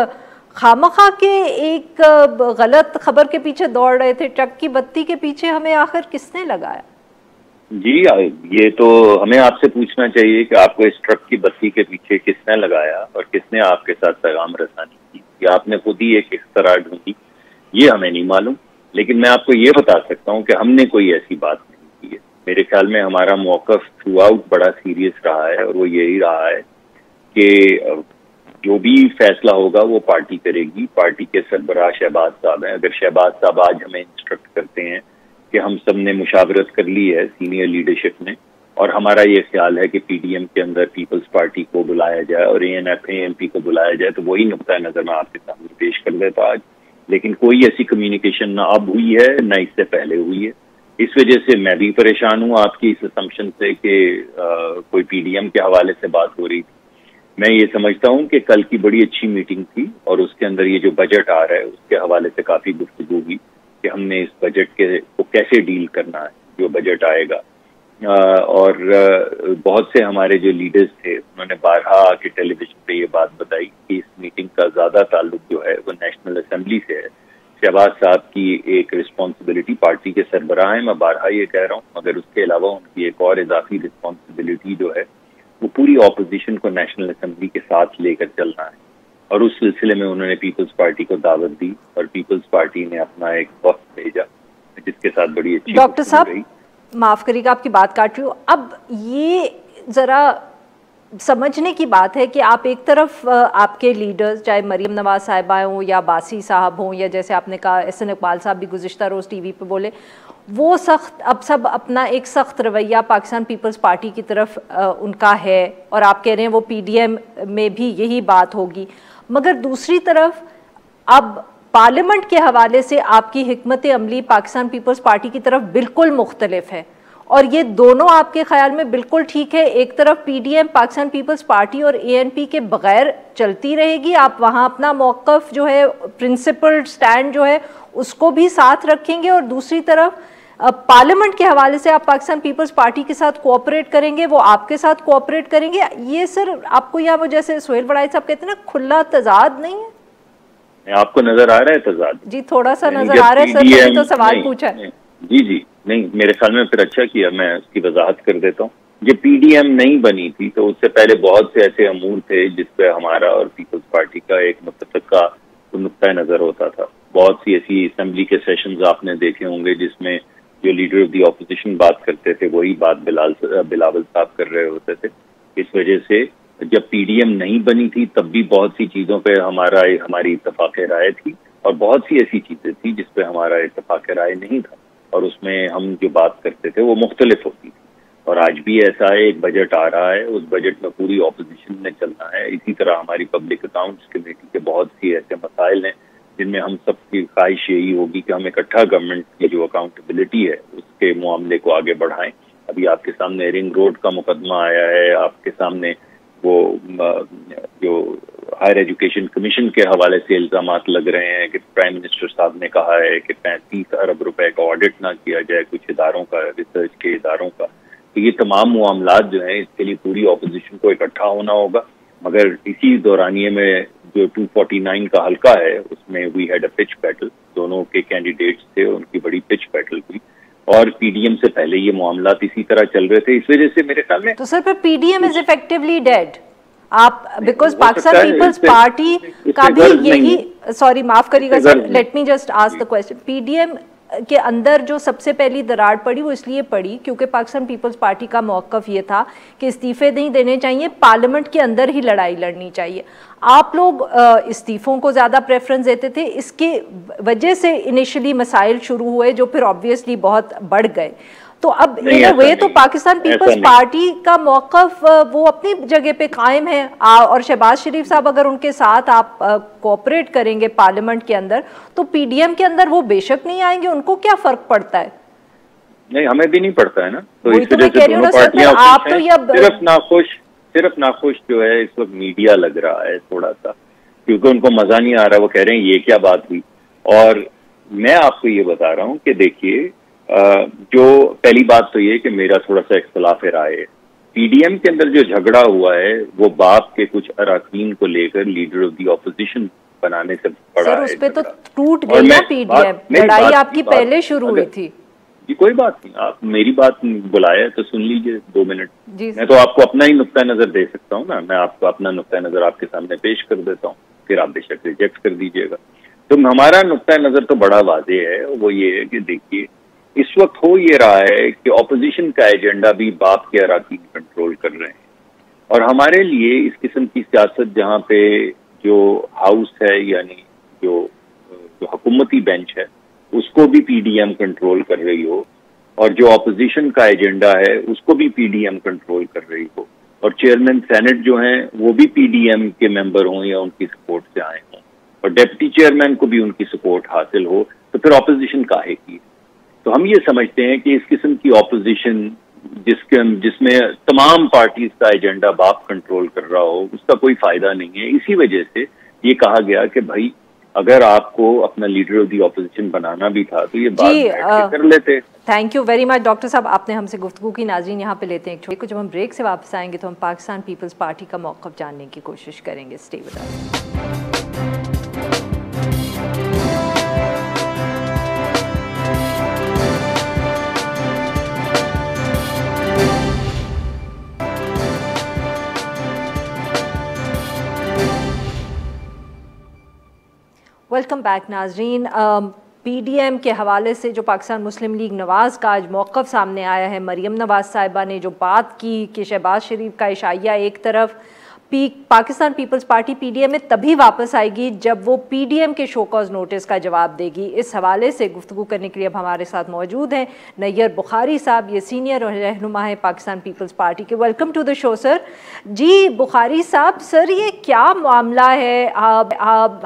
खामखा के एक गलत खबर के पीछे दौड़ रहे थे, ट्रक की बत्ती के पीछे हमें आखिर किसने लगाया? जी, ये तो हमें आपसे पूछना चाहिए कि आपको इस ट्रक की बत्ती के पीछे किसने लगाया और किसने आपके साथ पैगाम रसानी की, या आपने खुद ही एक इख्तरा ढूंढी, ये हमें नहीं मालूम। लेकिन मैं आपको ये बता सकता हूँ कि हमने कोई ऐसी बात नहीं की है। मेरे ख्याल में हमारा मौक़िफ़ थ्रू आउट बड़ा सीरियस रहा है और वो यही रहा है कि जो भी फैसला होगा वो पार्टी करेगी। पार्टी के सरबराह शहबाज साहब हैं। अगर शहबाज साहब आज हमें इंस्ट्रक्ट करते हैं कि हम सब ने मुशावरत कर ली है सीनियर लीडरशिप ने, और हमारा ये ख्याल है कि पीडीएम के अंदर पीपल्स पार्टी को बुलाया जाए और एएनपी को बुलाया जाए, तो वही नुक्ता नजर मैं आपके सामने पेश कर देता आज। लेकिन कोई ऐसी कम्युनिकेशन ना अब हुई है ना इससे पहले हुई है। इस वजह से मैं भी परेशान हूँ आपकी इस असम्पशन से कि कोई पीडीएम के हवाले से बात हो रही थी। मैं ये समझता हूँ कि कल की बड़ी अच्छी मीटिंग थी और उसके अंदर ये जो बजट आ रहा है उसके हवाले से काफी गुफ्तगू हुई कि हमने इस बजट को कैसे डील करना है, जो बजट आएगा। और बहुत से हमारे जो लीडर्स थे उन्होंने बारहा आके टेलीविजन पे ये बात बताई कि इस मीटिंग का ज्यादा ताल्लुक जो है वो नेशनल असेंबली से है। शहबाज साहब की एक रिस्पॉन्सिबिलिटी पार्टी के सरबराह है, मैं बारहा ये कह रहा हूँ, मगर उसके अलावा उनकी एक और इजाफी रिस्पॉन्सिबिलिटी जो है वो पूरी ऑपोजिशन को नेशनल असेंबली के साथ लेकर चलना है। और उस सिलसिले में उन्होंने पीपल्स पार्टी को दावत दी और पीपल्स पार्टी ने अपना एक वक्त भेजा जिसके साथ बड़ी अच्छी डॉक्टर साहब माफ करिएगा आपकी बात काट रही हूँ। अब ये जरा समझने की बात है कि आप एक तरफ आपके लीडर्स चाहे मरीम नवाज साहिबा हों या बासी साहब हों या जैसे आपने कहा एहसन इकबाल साहब भी गुज़िश्ता रोज़ टीवी पे बोले, वो सख्त अब सब अपना एक सख्त रवैया पाकिस्तान पीपल्स पार्टी की तरफ उनका है और आप कह रहे हैं वो पीडीएम में भी यही बात होगी। मगर दूसरी तरफ अब पार्लियामेंट के हवाले से आपकी हिकमत अमली पाकिस्तान पीपल्स पार्टी की तरफ बिल्कुल मुख्तलिफ है और ये दोनों आपके ख्याल में बिल्कुल ठीक है। एक तरफ पीडीएम पाकिस्तान पीपल्स पार्टी और एएनपी के बगैर चलती रहेगी, आप वहाँ अपना मौक़िफ़ जो है प्रिंसिपल स्टैंड जो है उसको भी साथ रखेंगे, और दूसरी तरफ पार्लियामेंट के हवाले से आप पाकिस्तान पीपल्स पार्टी के साथ कोऑपरेट करेंगे, वो आपके साथ कोऑपरेट करेंगे। ये सर आपको यहाँ जैसे सोहेल वड़ाई साहब कहते हैं ना, खुला तजाद नहीं है? आपको नजर आ रहा है तजाद? जी थोड़ा सा नजर आ रहा है सर, मैंने तो सवाल पूछा है। जी नहीं, मेरे ख्याल में फिर अच्छा किया, मैं उसकी वजाहत कर देता हूँ। ये पीडीएम नहीं बनी थी तो उससे पहले बहुत से ऐसे अमूर थे जिसपे हमारा और पीपल्स पार्टी का एक मुत्तफ़िका नुक्ता नजर होता था। बहुत सी ऐसी असेंबली के सेशंस आपने देखे होंगे जिसमें जो लीडर ऑफ दी ऑपोजिशन बात करते थे वही बात बिलावल साहब कर रहे होते थे। इस वजह से जब पीडीएम नहीं बनी थी तब भी बहुत सी चीजों पे हमारी इत्तफाक राय थी और बहुत सी ऐसी चीजें थी जिसपे हमारा इत्तफाक राय नहीं था और उसमें हम जो बात करते थे वो मुख्तलिफ होती थी। और आज भी ऐसा है, एक बजट आ रहा है, उस बजट में पूरी ऑपोजिशन ने चलना है। इसी तरह हमारी पब्लिक अकाउंट्स कमेटी के बहुत सी ऐसे मसाइल हैं जिनमें हम सबकी ख्वाहिश यही होगी कि हम इकट्ठा गवर्नमेंट की जो अकाउंटेबिलिटी है उसके मामले को आगे बढ़ाएं। अभी आपके सामने रिंग रोड का मुकदमा आया है, आपके सामने वो जो हायर एजुकेशन कमीशन के हवाले से इल्जामात लग रहे हैं कि प्राइम मिनिस्टर साहब ने कहा है कि 35 अरब रुपए का ऑडिट ना किया जाए कुछ इदारों का, रिसर्च के इदारों का। तो ये तमाम मामलात जो हैं इसके लिए पूरी ऑपोजिशन को इकट्ठा होना होगा। मगर इसी दौरानिए में जो 249 का हल्का है उसमें we had a pitch battle, दोनों के कैंडिडेट्स थे, उनकी बड़ी पिच बैटल हुई और पीडीएम से पहले ये मामलात इसी तरह चल रहे थे। इस वजह से मेरे ख्याल में तो सर फिर पीडीएम इज इफेक्टिवली डेड आप, बिकॉज पाकिस्तान पीपल्स पार्टी का भी यही, सॉरी माफ करिएगा sir, let me just ask the question. PDM के अंदर जो सबसे पहली दरार पड़ी वो इसलिए पड़ी क्योंकि पाकिस्तान पीपल्स पार्टी का मौक़िफ़ ये था कि इस्तीफे नहीं देने चाहिए, पार्लियामेंट के अंदर ही लड़ाई लड़नी चाहिए। आप लोग इस्तीफ़ों को ज़्यादा प्रेफरेंस देते थे, इसके वजह से इनिशियली मसाइल शुरू हुए जो फिर ऑब्वियसली बहुत बढ़ गए। तो अब इन अ वे तो पाकिस्तान पीपल्स पार्टी का मौक़िफ़ वो अपनी जगह पे कायम है और शहबाज शरीफ साहब अगर उनके साथ आप कोऑपरेट करेंगे पार्लियामेंट के अंदर तो पीडीएम के अंदर वो बेशक नहीं आएंगे, उनको क्या फर्क पड़ता है? नहीं, हमें भी नहीं पड़ता है ना। तो वही तो मैं कह रही हूँ ना सर, आप तो ये सिर्फ नाखुश जो है इस वक्त मीडिया लग रहा है थोड़ा सा, क्योंकि उनको मजा नहीं आ रहा, वो कह रहे हैं ये क्या बात हुई। और मैं आपको ये बता रहा हूँ कि देखिए जो पहली बात तो ये कि मेरा थोड़ा सा इख्तलाफ राय है। पीडीएम के अंदर जो झगड़ा हुआ है वो बाप के कुछ अरकान को लेकर लीडर ऑफ दी ऑपोजिशन बनाने से पड़ा है। उस पे तो टूट गई ना पीडीएम, लड़ाई आपकी पहले शुरू हुई थी। कि कोई बात नहीं, आप मेरी बात बुलाए तो सुन लीजिए 2 मिनट। मैं तो आपको अपना ही नुक्ता नजर दे सकता हूँ ना, मैं आपको अपना नुक्ता नजर आपके सामने पेश कर देता हूँ, फिर आप बेशक रिजेक्ट कर दीजिएगा। तो हमारा नुक्ता नजर तो बड़ा वाज़ेह है, वो ये है कि देखिए इस वक्त हो ये रहा है कि ऑपोजिशन का एजेंडा भी बाप के अराकीन कंट्रोल कर रहे हैं, और हमारे लिए इस किस्म की सियासत जहाँ पे जो हाउस है यानी जो हुकूमती बेंच है उसको भी पीडीएम कंट्रोल कर रही हो, और जो ऑपोजिशन का एजेंडा है उसको भी पीडीएम कंट्रोल कर रही हो, और चेयरमैन सेनेट जो हैं वो भी पीडीएम के मेंबर हों या उनकी सपोर्ट से आए हों, और डिप्टी चेयरमैन को भी उनकी सपोर्ट हासिल हो, तो फिर ऑपोजिशन काहे की। तो हम ये समझते हैं कि इस किस्म की ऑपोजिशन जिसमें तमाम पार्टीज का एजेंडा बाप कंट्रोल कर रहा हो, उसका कोई फायदा नहीं है। इसी वजह से ये कहा गया कि भाई अगर आपको अपना लीडर ऑफ द ऑपोजिशन बनाना भी था तो ये बात बैठ के कर लेते। Thank you very much doctor साहब, आपने हमसे गुफ्तगू की। नाज़रीन यहाँ पे लेते हैं एक छोटे, जब हम ब्रेक से वापस आएंगे तो हम पाकिस्तान पीपल्स पार्टी का मौक़िफ़ जानने की कोशिश करेंगे। Stay with us. Welcome back नाजरीन। पीडीएम के हवाले से जो पाकिस्तान मुस्लिम लीग नवाज़ का आज मौक़िफ़ सामने आया है, मरियम नवाज़ साहिबा ने जो बात की कि शहबाज शरीफ का इशाइया एक तरफ, पाकिस्तान पीपल्स पार्टी पीडीएम में तभी वापस आएगी जब वो पीडीएम के शो कॉज नोटिस का जवाब देगी। इस हवाले से गुफ्तगू करने के लिए अब हमारे साथ मौजूद हैं नैयर बुखारी साहब, ये सीनियर रहनुमा है पाकिस्तान पीपल्स पार्टी के। Welcome to the show sir. जी बुखारी साहब, सर ये क्या मामला है?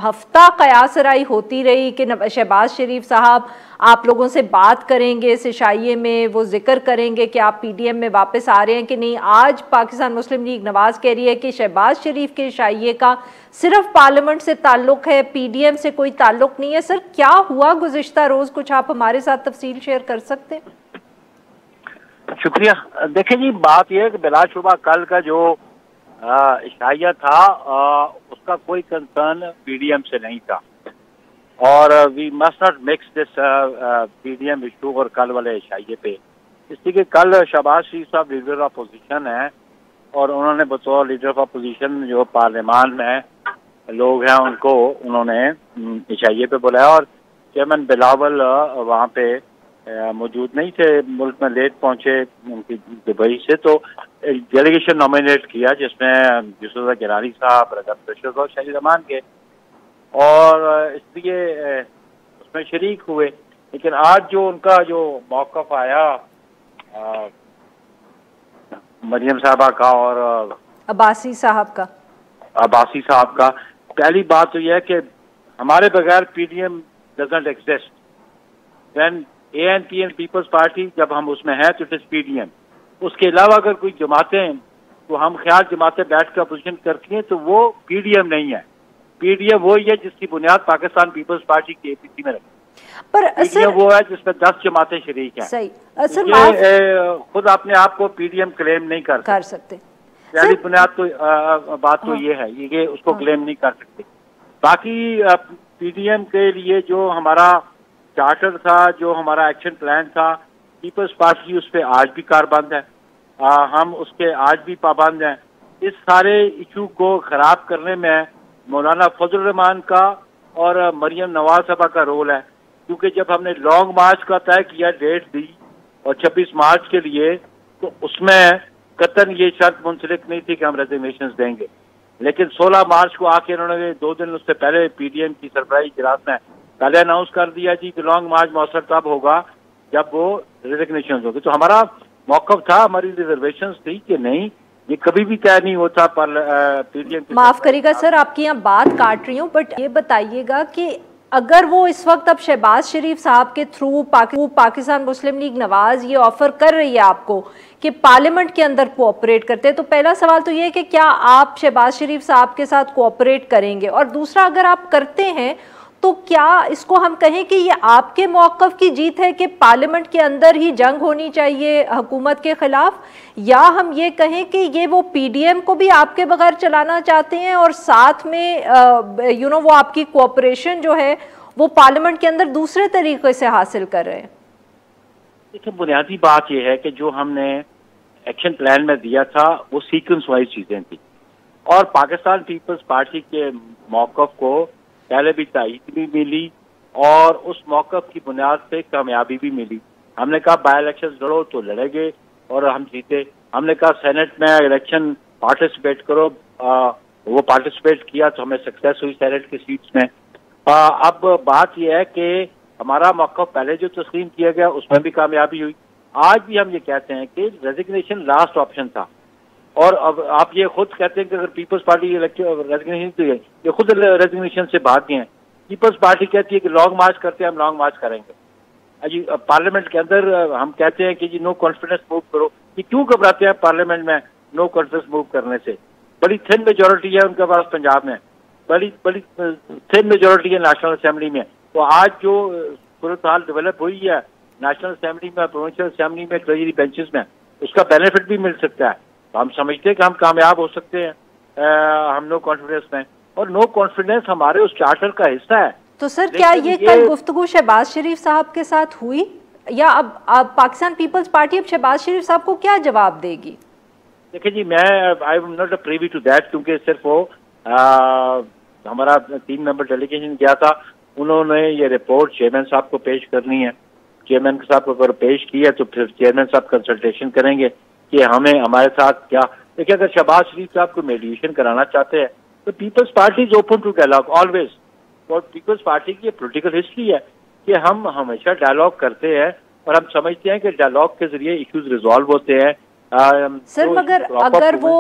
हफ्ता कयासराई होती रही कि शहबाज शरीफ साहब आप लोगों से बात करेंगे इस इशाइये में, वो जिक्र करेंगे कि आप पीडीएम में वापस आ रहे हैं कि नहीं। आज पाकिस्तान मुस्लिम लीग नवाज़ कह रही है कि शहबाज शरीफ के इशाइये का सिर्फ पार्लियामेंट से ताल्लुक़ है, पीडीएम से कोई ताल्लुक़ नहीं है। सर क्या हुआ गुज़िश्ता रोज़, कुछ आप हमारे साथ तफसील शेयर कर सकते हैं? शुक्रिया। देखिए जी, बात यह है कि बिलाशुबा कल का जो इशाइया था उसका कोई कंसर्न पीडीएम से नहीं था, और we must not mix this PDM issue और कल वाले इशाइये पे, इसलिए कल शहबाज शरीफ साहब लीडर ऑफ अपोजिशन है और उन्होंने बतौर लीडर ऑफ अपोजिशन जो पार्लियामान में लोग हैं उनको उन्होंने इशाइये पे बुलाया, और चेयरमैन बिलावल वहाँ पे मौजूद नहीं थे, मुल्क में लेट पहुंचे उनकी दुबई से, तो एक डेलीगेशन नॉमिनेट किया जिसमें यूसुफ गिलानी साहब, रजब तशरीफ और शहीद अमान के, और इसलिए उसमें शरीक हुए। लेकिन आज जो उनका जो मौक़िफ़ आया मरियम साहबा का और अब्बासी साहब का, पहली बात तो यह है कि हमारे बगैर PDM doesn't exist. Then ANP and Peoples Party जब हम उसमें हैं तो इट इज पीडीएम। उसके अलावा अगर कोई जमातें, तो हम ख्याल जमातें बैठ कर अपोजिशन करती हैं तो वो पीडीएम नहीं है। पीडीएम वही है जिसकी बुनियाद पाकिस्तान पीपल्स पार्टी के एपीसी में रखी, पर पीडीएम वो है जिसमें 10 जमातें शरीक हैं। सही। खुद अपने आप को पीडीएम क्लेम नहीं कर सकते। पहली बुनियाद तो बात तो ये है, ये उसको क्लेम नहीं कर सकते। बाकी पीडीएम के लिए जो हमारा चार्टर था, जो हमारा एक्शन प्लान था, पीपल्स पार्टी उस पर आज भी कारबंद है, हम उसके आज भी पाबंद हैं। इस सारे इशू को खराब करने में मौलाना फजल रहमान का और मरियम नवाज साहबा का रोल है, क्योंकि जब हमने लॉन्ग मार्च का तय किया, डेट दी और 26 मार्च के लिए, तो उसमें कतन ये शर्त मुंसलिक नहीं थी कि हम रेजिग्नेशन देंगे। लेकिन 16 मार्च को आके उन्होंने 2 दिन उससे पहले पीडीएम की सरप्राइज इजलास में पहले अनाउंस कर दिया जी कि लॉन्ग मार्च मौसर तब होगा जब वो रेजिग्नेशन होगी। तो हमारा मौक़िफ़ था, हमारी रिजर्वेशंस थी कि नहीं, ये कभी भी तय नहीं होता। पर पीडीएम, माफ करिएगा सर आपकी यहाँ बात काट रही हूँ, बट ये बताइएगा कि अगर वो इस वक्त अब शहबाज शरीफ साहब के थ्रू पाकिस्तान मुस्लिम लीग नवाज ये ऑफर कर रही है आपको कि पार्लियामेंट के अंदर कोऑपरेट करते हैं, तो पहला सवाल तो ये है कि क्या आप शहबाज शरीफ साहब के साथ कोऑपरेट करेंगे, और दूसरा अगर आप करते हैं तो क्या इसको हम कहें कि ये आपके मौक़िफ़ की जीत है कि पार्लियामेंट के अंदर ही जंग होनी चाहिए हुकूमत के खिलाफ, या हम ये कहें कि ये वो पीडीएम को भी आपके बगैर चलाना चाहते हैं और साथ में वो आपकी कोऑपरेशन जो है वो पार्लियामेंट के अंदर दूसरे तरीके से हासिल कर रहे हैं? देखिए, बुनियादी बात यह है कि जो हमने एक्शन प्लान में दिया था वो सीक्वेंस वाइज चीजें थी, और पाकिस्तान पीपल्स पार्टी के मौक़िफ़ को पहले भी तायीद भी मिली और उस मौक़िफ़ की बुनियाद पे कामयाबी भी मिली। हमने कहा बाई इलेक्शन लड़ो तो लड़ेंगे और हम जीते। हमने कहा सेनेट में इलेक्शन पार्टिसिपेट करो, वो पार्टिसिपेट किया तो हमें सक्सेस हुई सेनेट की सीट्स में। अब बात यह है कि हमारा मौक़िफ़ पहले जो तस्लीम किया गया उसमें भी कामयाबी हुई। आज भी हम ये कहते हैं कि रेजिग्नेशन लास्ट ऑप्शन था, और अब आप ये खुद कहते हैं कि अगर पीपल्स पार्टी रेजिग्नेशन तो ये खुद रेजिग्नेशन से भाग गए हैं। पीपल्स पार्टी कहती है कि लॉन्ग मार्च करते हैं, हम लॉन्ग मार्च करेंगे। जी पार्लियामेंट के अंदर हम कहते हैं कि जी नो कॉन्फिडेंस मूव करो, कि क्यों घबराते हैं पार्लियामेंट में नो कॉन्फिडेंस मूव करने से? बड़ी थिन मेजोरिटी है उनके पास पंजाब में, बड़ी थिन मेजोरिटी है नेशनल असेंबली में। तो आज जो सूरत हाल डेवलप हुई है नेशनल असेंबली में, प्रोविंशियल असेंबली में, ट्रेजरी बेंचेस में, उसका बेनिफिट भी मिल सकता है। तो हम समझते हैं कि हम कामयाब हो सकते हैं हम नो कॉन्फिडेंस में, और नो कॉन्फिडेंस हमारे उस चार्टर का हिस्सा है। तो सर क्या ये कल गुफ्तगू शहबाज शरीफ साहब के साथ हुई, या अब पाकिस्तान पीपल्स पार्टी अब शहबाज शरीफ साहब को क्या जवाब देगी? देखिए जी, मैं I am not privy to that, क्योंकि सिर्फ वो हमारा 3 मेंबर डेलीगेशन गया था, उन्होंने ये रिपोर्ट चेयरमैन साहब को पेश करनी है। चेयरमैन साहब को अगर पेश किया तो फिर चेयरमैन साहब कंसल्टेशन करेंगे कि हमें हमारे साथ क्या। देखिए, अगर शहबाज शरीफ साहब को मेडिएशन कराना चाहते हैं तो Peoples Party is open to dialogue always, और पीपल्स पार्टी की पोलिटिकल हिस्ट्री है कि हम हमेशा डायलॉग करते हैं, और हम समझते हैं कि डायलॉग के जरिए इश्यूज रिजॉल्व होते हैं। सर मगर अगर वो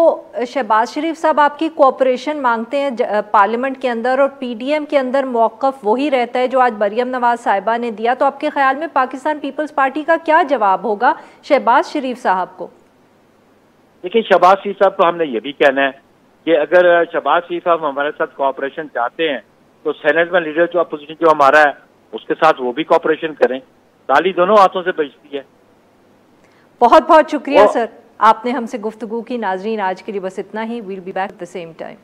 शहबाज शरीफ साहब आपकी कोऑपरेशन मांगते हैं पार्लियामेंट के अंदर, और पीडीएम के अंदर मौक़िफ़ वही रहता है जो आज मरियम नवाज साहिबा ने दिया, तो आपके ख्याल में पाकिस्तान पीपल्स पार्टी का क्या जवाब होगा शहबाज शरीफ साहब को? देखिए, शहबाज शरीफ साहब को हमने ये भी कहना है कि अगर शहबाज शरीफ साहब हमारे साथ कोऑपरेशन चाहते हैं तो सेनेट में लीडर जो अपोजिशन जो हमारा है उसके साथ वो भी कोऑपरेशन करें। ताली दोनों हाथों से बजती है। बहुत बहुत शुक्रिया सर, आपने हमसे गुफ्तगू की। नाजरीन, आज के लिए बस इतना ही। We'll be back at the same time.